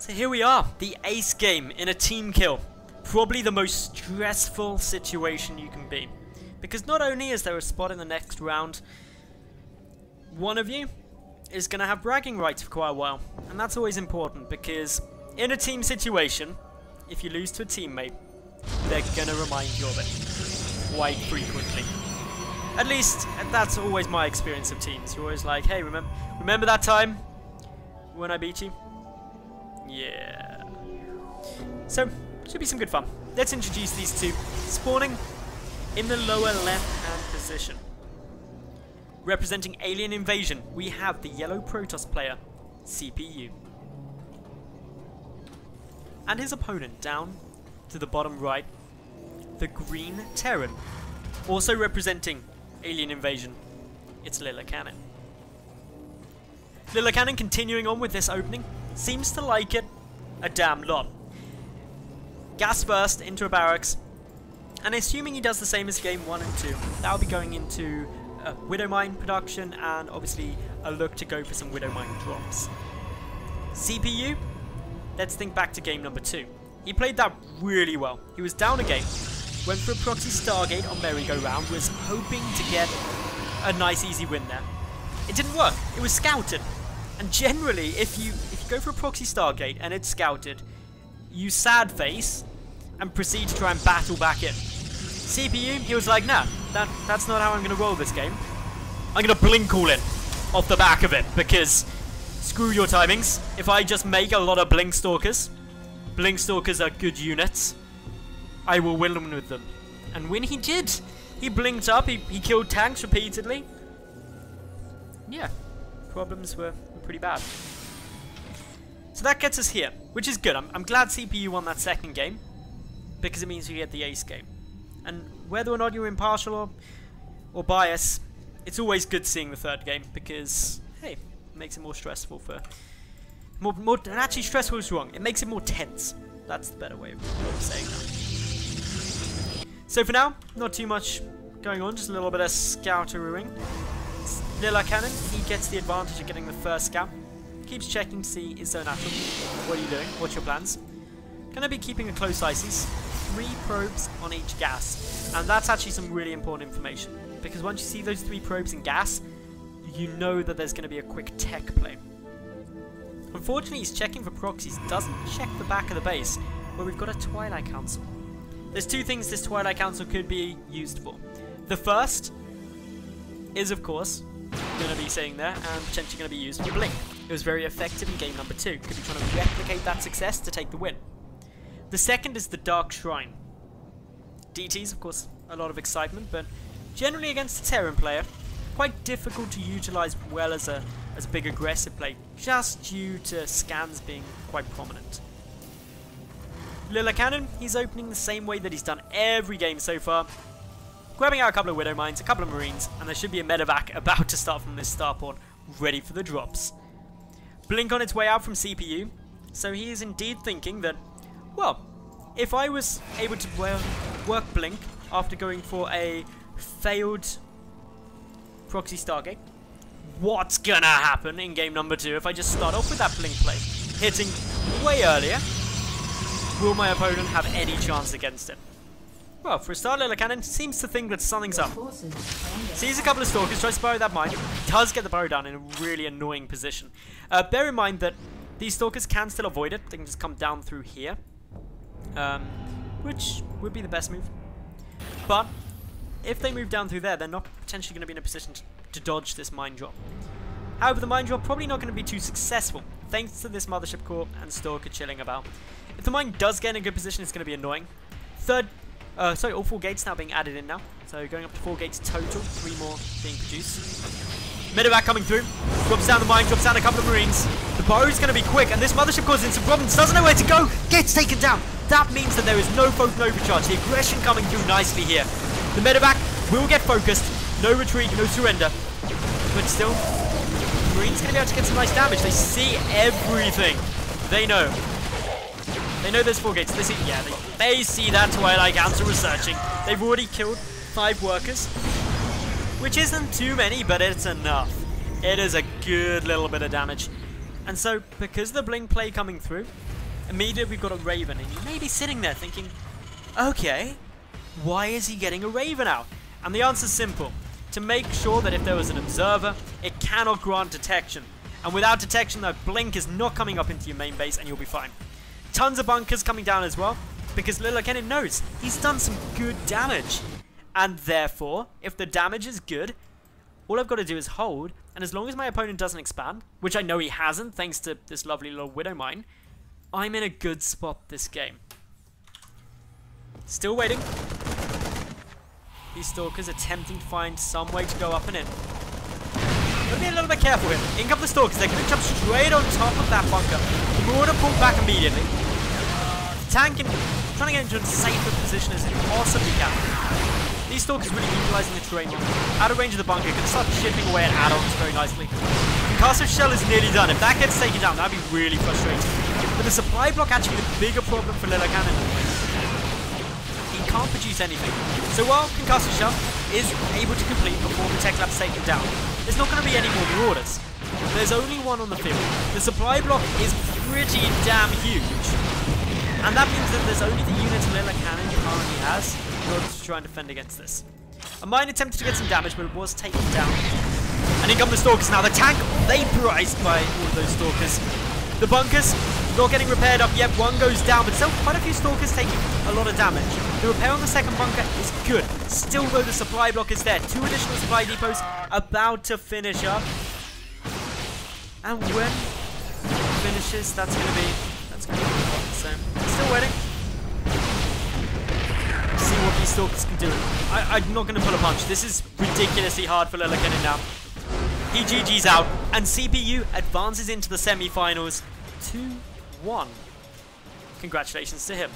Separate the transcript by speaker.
Speaker 1: So here we are, the ace game in a team kill. Probably the most stressful situation you can be. Because not only is there a spot in the next round, one of you is going to have bragging rights for quite a while. And that's always important because in a team situation, if you lose to a teammate, they're going to remind you of it quite frequently. At least, that's always my experience of teams. You're always like, hey, remember that time when I beat you? Yeah. So, should be some good fun. Let's introduce these two. Spawning in the lower left-hand position. Representing Alien Invasion, we have the yellow Protoss player, CPU. And his opponent down to the bottom right, the green Terran. Also representing Alien Invasion, it's Lillekanin. Lillekanin continuing on with this opening, seems to like it a damn lot. Gas first into a barracks, and assuming he does the same as game 1 and 2, that'll be going into a Widow Mine production and obviously a look to go for some Widow Mine drops. CPU, let's think back to game number 2. He played that really well. He was down a game, went for a proxy Stargate on merry-go-round, was hoping to get a nice easy win there. It didn't work. It was scouted. And generally, if you go for a proxy Stargate and it's scouted, you sad face and proceed to try and battle back in. CPU, he was like, nah, that's not how I'm going to roll this game. I'm going to blink all in off the back of it because screw your timings. If I just make a lot of blink stalkers are good units, I will win with them. And when he did, he blinked up, he killed tanks repeatedly. Yeah, problems were pretty bad. So that gets us here, which is good. I'm glad CPU won that second game, because it means we get the ace game. And whether or not you're impartial or biased, it's always good seeing the third game, because, hey, it makes it more stressful for... and actually stressful is wrong, it makes it more tense. That's the better way of saying that. So for now, not too much going on, just a little bit of scouterooing. Lillekanin, he gets the advantage of getting the first scout. Keeps checking to see his zone atom. What are you doing? What's your plans? Gonna be keeping a close eye. 3 probes on each gas. And that's actually some really important information. Because once you see those 3 probes in gas, you know that there's gonna be a quick tech play. Unfortunately, he's checking for proxies, doesn't check the back of the base, where we've got a Twilight Council. There's 2 things this Twilight Council could be used for. The first is, of course, going to be sitting there and potentially going to be used for blink. It was very effective in game number 2. Could be trying to replicate that success to take the win. The second is the Dark Shrine. DTs, of course, a lot of excitement, but generally against a Terran player, quite difficult to utilize well as a big aggressive play, just due to scans being quite prominent. Lillekanin, he's opening the same way that he's done every game so far, grabbing out a couple of Widow Mines, a couple of Marines, and there should be a medevac about to start from this starport, ready for the drops. Blink on its way out from CPU, so he is indeed thinking that, well, if I was able to work Blink after going for a failed proxy Stargate, what's gonna happen in game number 2 if I just start off with that Blink play, hitting way earlier? Will my opponent have any chance against it? Well, for a start, Lillekanin seems to think that something's up. Sees a couple of stalkers, tries to burrow that mine, does get the burrow down in a really annoying position. Bear in mind that these stalkers can still avoid it. They can just come down through here, which would be the best move. But if they move down through there, they're not potentially going to be in a position to dodge this mine drop. However, the mine drop probably not going to be too successful, thanks to this Mothership Core and Stalker chilling about. If the mine does get in a good position, it's going to be annoying. All 4 gates now being added in now. So going up to 4 gates total, 3 more being produced. Medevac coming through, drops down the mine, drops down a couple of Marines. The burrow's going to be quick, and this Mothership causing some problems, doesn't know where to go, gets taken down. That means that there is no overcharge. The aggression coming through nicely here. The Medevac will get focused, no retreat, no surrender. But still, the Marines going to be able to get some nice damage. They see everything. They know. They know there's 4 gates. They see that Twilight Council researching. They've already killed 5 workers, which isn't too many, but it's enough. It is a good little bit of damage. And so, because of the blink play coming through, immediately we've got a Raven, and you may be sitting there thinking, okay, why is he getting a Raven out? And the answer's simple. To make sure that if there was an observer, it cannot grant detection. And without detection, that blink is not coming up into your main base, and you'll be fine. Tons of bunkers coming down as well, because Lillekanin knows he's done some good damage. And therefore, if the damage is good, all I've got to do is hold, and as long as my opponent doesn't expand, which I know he hasn't thanks to this lovely little Widow Mine, I'm in a good spot this game. Still waiting. These Stalkers attempting to find some way to go up and in. Gotta be a little bit careful here. In come the Stalkers, they're going to jump straight on top of that bunker. The Marauder pulled back immediately. Tanking, trying to get into as safe a position as it possibly can. These Stalkers really utilising the terrain well. Out of range of the bunker, going to start chipping away at add-ons very nicely. Castle Shell is nearly done. If that gets taken down, that'd be really frustrating. But the supply block actually the bigger problem for Lillekanin. He can't produce anything. So while Concussive Shell is able to complete before the tech lab's taken down, there's not going to be any more Marauders. There's only one on the field. The supply block is pretty damn huge. And that means that there's only the units Lillekanin currently has in order to try and defend against this. A mine attempted to get some damage, but it was taken down. And in come the Stalkers now. The tank vaporized by all of those Stalkers. The bunkers not getting repaired up yet. One goes down, but still quite a few Stalkers taking a lot of damage. The repair on the second bunker is good. Still though, the supply block is there. 2 additional supply depots about to finish up. And when it finishes, that's going to be fun. So, still waiting. See what these Stalkers can do. I'm not going to pull a punch. This is ridiculously hard for Lillekanin now. He GG's out, and CPU advances into the semi-finals 2-1. Congratulations to him.